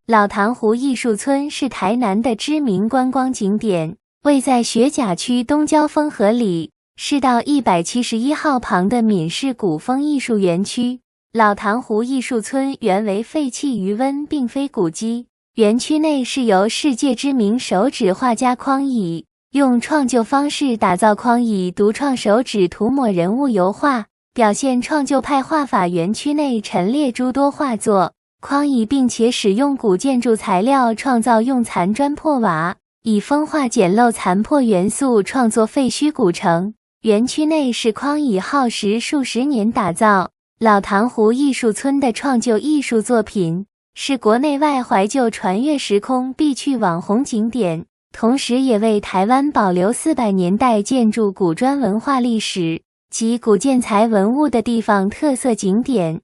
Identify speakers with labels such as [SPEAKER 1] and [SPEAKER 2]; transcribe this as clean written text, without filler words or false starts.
[SPEAKER 1] 老塘湖艺术村是台南的知名观光景点，位在学甲区东郊风河里，市道171号旁的闽式古风艺术园区。老塘湖艺术村原为废弃余温，并非古迹。园区内是由世界知名手指画家匡乙用创旧方式打造匡乙独创手指涂抹人物油画，表现创旧派画法。园区内陈列诸多画作。匡乙并且使用古建筑材料创造用残砖破瓦，以风化简陋残破元素创作废墟古城。园区内是匡乙耗时数十年打造。老塘湖艺术村的创旧艺术作品，是国内外怀旧穿越时空必去网红景点，同时也为台湾保留400年代建筑古砖文化历史及古建材文物的地方特色景点。